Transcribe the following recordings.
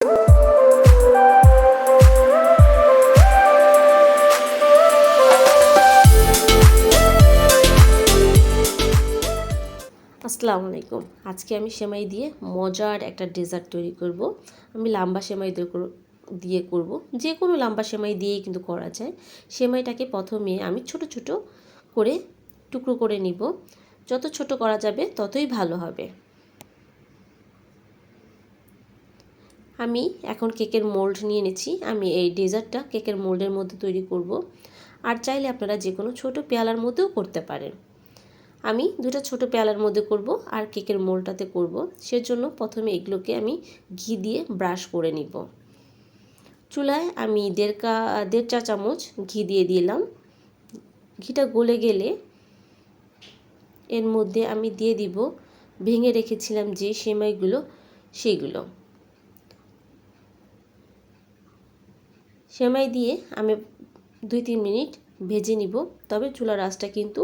আসসালামু আলাইকুম। আজকে আমি সেমাই দিয়ে মজার একটা ডেজার্ট তৈরি করব। আমি লম্বা সেমাই দিয়ে করব। যে কোনো লম্বা সেমাই দিয়েই কিন্তু করা যায়। সেমাইটাকে প্রথমে আমি ছোট ছোট করে টুকরো করে নিব। যত ছোট করা যাবে ততই ভালো হবে। আমি এখন কেকের মোল্ড নিয়ে নিচ্ছি। আমি এই ডেজার্টটা কেকের মোল্ডের মধ্যে তৈরি করব। আর চাইলে আপনারা যে কোনো ছোট পেয়ালার মধ্যেও করতে পারেন। আমি দুটো ছোট পেয়ালার মধ্যে করব আর কেকের মোল্ডটাতে করব। সেজন্য প্রথমে এগুলোকে আমি ঘি দিয়ে ব্রাশ করে নিব। চুলায় আমি দেড় চা চামচ ঘি দিয়ে দিলাম। ঘিটা গলে গেলে এর মধ্যে আমি দিয়ে দিব ভেঙে রেখেছিলাম যে সেমাইগুলো সেইগুলো। সেমাই দিয়ে আমি 2-3 মিনিট ভেজে নিব। তবে চুলার আঁচটা কিন্তু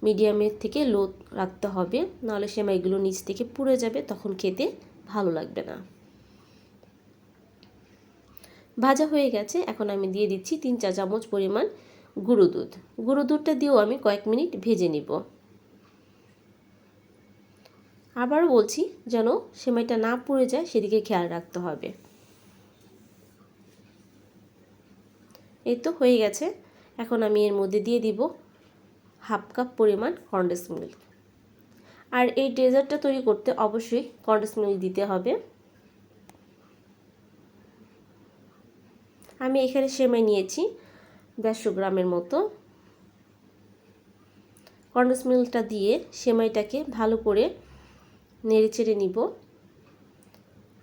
মিডিয়ামের থেকে লো রাখতে হবে, নাহলে সেমাইগুলো নিচ থেকে পুড়ে যাবে, তখন খেতে ভালো লাগবে না। ভাজা হয়ে গেছে। এখন আমি দিয়ে দিচ্ছি 3 চা চামচ পরিমাণ গুঁড়ো দুধ। গুঁড়ো দুধটা দিয়েও আমি কয়েক মিনিট ভেজে নিব। আবারও বলছি, যেন সেমাইটা না পুড়ে যায় সেদিকে খেয়াল রাখতে হবে। এই তো হয়ে গেছে। এখন আমি এর মধ্যে দিয়ে দিব হাফ কাপ পরিমাণ কনডেন্স মিল্ক। আর এই ডেজার্টটা তৈরি করতে অবশ্যই কনডেন্স মিল্ক দিতে হবে। আমি এখানে সেমাই নিয়েছি 150 গ্রামের মতো। কনডেন্স মিল্কটা দিয়ে সেমাইটাকে ভালো করে নেড়েচেড়ে নিব।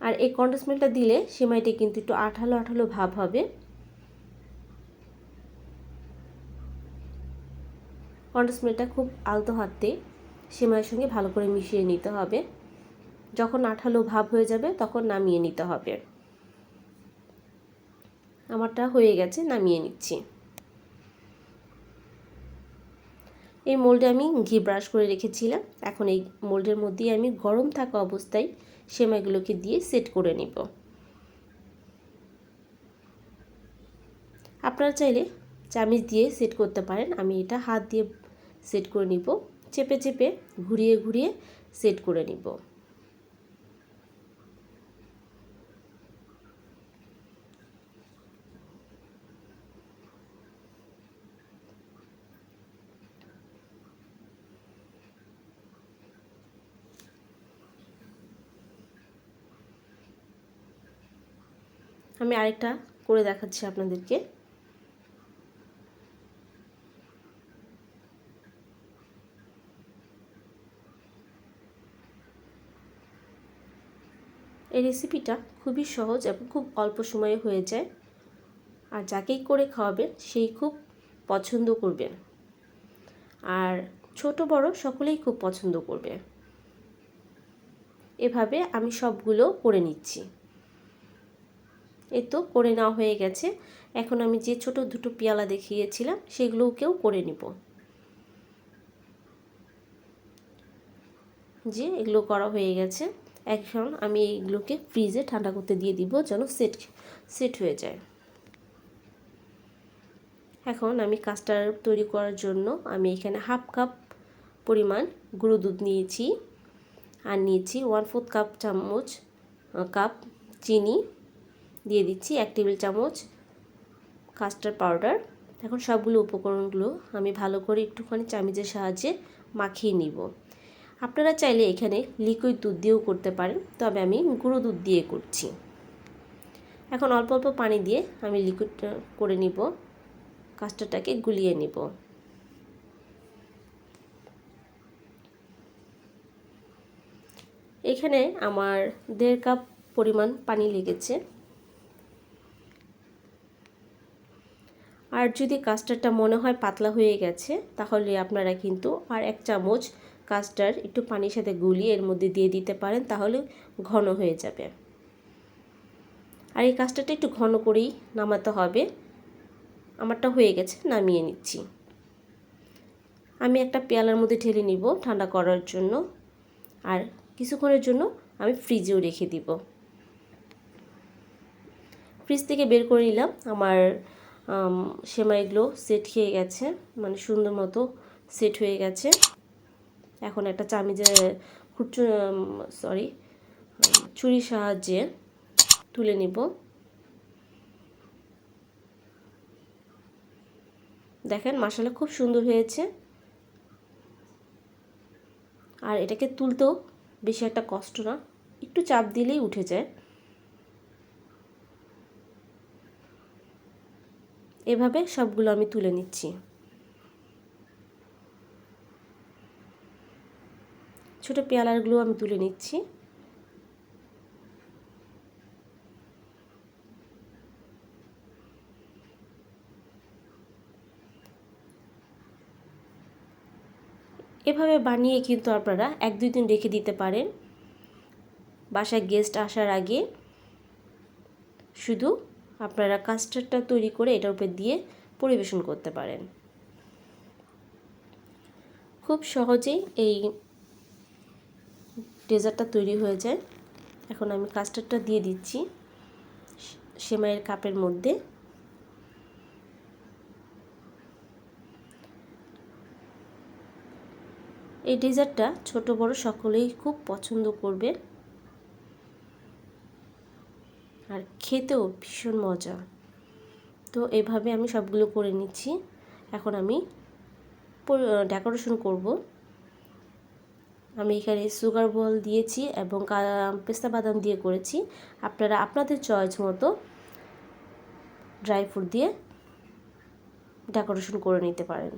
আর এই কনডেন্স মিল্কটা দিলে সেমাইটা কিন্তু একটু আঠালো আঠালো ভাব হবে। কনডেন্স মিল্কটা খুব আলতো হাতে সেমাইয়ের সঙ্গে ভালো করে মিশিয়ে নিতে হবে। যখন আঠালো ভাব হয়ে যাবে তখন নামিয়ে নিতে হবে। আমারটা হয়ে গেছে, নামিয়ে নিচ্ছি। এই মোল্ডে আমি ঘি ব্রাশ করে রেখেছিলাম। এখন এই মোল্ডের মধ্যে আমি গরম থাকা অবস্থায় সেমাইগুলোকে দিয়ে সেট করে নিব। আপনারা চাইলে চামচ দিয়ে সেট করতে পারেন। আমি এটা হাত দিয়ে সেট করে নিব। চেপে চেপে ঘুরিয়ে ঘুরিয়ে সেট করে নিব। আমি আরেকটা করে দেখাচ্ছি আপনাদেরকে। এই রেসিপিটা খুবই সহজ এবং খুব অল্প সময়ে হয়ে যায়। আর যাকেই করে খাওয়াবেন সেই খুব পছন্দ করবেন। আর ছোট বড় সকলেই খুব পছন্দ করবে। এভাবে আমি সবগুলো করে নিচ্ছি। এই তো করে নেওয়া হয়ে গেছে। এখন আমি যে ছোট দুটো পেয়ালা দেখিয়েছিলাম সেগুলোকেও করে নিব। যে এগুলো করা হয়ে গেছে। এখন আমি এইগুলোকে ফ্রিজে ঠান্ডা করতে দিয়ে দিব যেন সেট হয়ে যায়। এখন আমি কাস্টার্ড তৈরি করার জন্য আমি এখানে হাফ কাপ পরিমাণ গুঁড়ো দুধ নিয়েছি। আর নিয়েছি 1/4 কাপ চিনি দিয়ে দিচ্ছি, 1 টেবিল চামচ কাস্টার্ড পাউডার। এখন সবগুলো উপকরণগুলো আমি ভালো করে একটুখানি চামচের সাহায্যে মাখিয়ে নিব। আপনারা চাইলে এখানে লিকুইড দুধ দিয়েও করতে পারেন, তবে আমি গুঁড়ো দুধ দিয়ে করছি। এখন অল্প অল্প পানি দিয়ে আমি লিকুইড করে নিব, কাস্টার্ডটাকে গুলিয়ে নিব। এখানে আমার 1.5 কাপ পরিমাণ পানি লেগেছে। আর যদি কাস্টার্ডটা মনে হয় পাতলা হয়ে গেছে তাহলে আপনারা কিন্তু আর 1 চামচ কাস্টার্ড একটু পানির সাথে গুলিয়ে এর মধ্যে দিয়ে দিতে পারেন, তাহলে ঘন হয়ে যাবে। আর এই কাস্টার্ডটা একটু ঘন করেই নামাতে হবে। আমারটা হয়ে গেছে, নামিয়ে নিচ্ছি। আমি একটা পেয়ালার মধ্যে ঢেলে নিব ঠান্ডা করার জন্য। আর কিছুক্ষণের জন্য আমি ফ্রিজেও রেখে দিব। ফ্রিজ থেকে বের করে নিলাম। আমার সেমাইগুলো সেট হয়ে গেছে, মানে সুন্দর মতো সেট হয়ে গেছে। এখন একটা ছুরির সাহায্যে তুলে নিব। দেখেন মাশাআল্লাহ খুব সুন্দর হয়েছে। আর এটাকে তুলতেও বেশি একটা কষ্ট না, একটু চাপ দিলেই উঠে যায়। এভাবে সবগুলো আমি তুলে নিচ্ছি। ছোট পেয়ালাগুলো আমি তুলে নিচ্ছি। এভাবে বানিয়ে কিন্তু আপনারা 1-2 দিন রেখে দিতে পারেন। বাসায় গেস্ট আসার আগে শুধু আপনারা কাস্টার্ডটা তৈরি করে এটার উপর দিয়ে পরিবেশন করতে পারেন। খুব সহজেই এই ডেজার্টটা তৈরি হয়ে যায়। এখন আমি কাস্টার্ডটা দিয়ে দিচ্ছি সেমাইয়ের কাপের মধ্যে। এই ডেজার্টটা ছোট বড় সকলেই খুব পছন্দ করবে, আর খেতেও ভীষণ মজা। তো এইভাবে আমি সবগুলো করে নিচ্ছি। এখন আমি ডেকোরেশন করব। আমি এখানে সুগার বল দিয়েছি এবং পেস্তা বাদাম দিয়ে করেছি। আপনারা আপনাদের চয়েস মতো ড্রাই ফ্রুট দিয়ে ডেকোরেশন করে নিতে পারেন।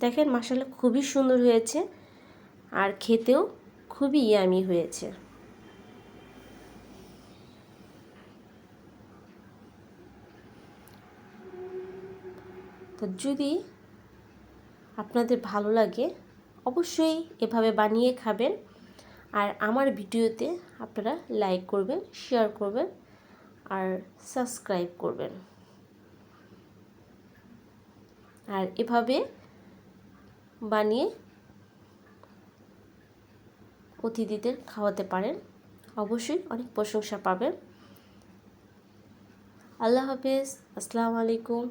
দেখেন মাশাআল্লাহ খুবই সুন্দর হয়েছে, আর খেতেও খুবই ইয়ামি হয়েছে। তো যদি আপনাদের ভালো লাগে অবশ্যই এভাবে বানিয়ে খাবেন, আর আমার ভিডিওতে আপনারা লাইক করবেন, শেয়ার করবেন আর সাবস্ক্রাইব করবেন। আর এভাবে বানিয়ে অতিথিদের খাওয়াতে পারেন, অবশ্যই অনেক প্রশংসা পাবেন। আল্লাহ হাফেজ, আসসালামু আলাইকুম।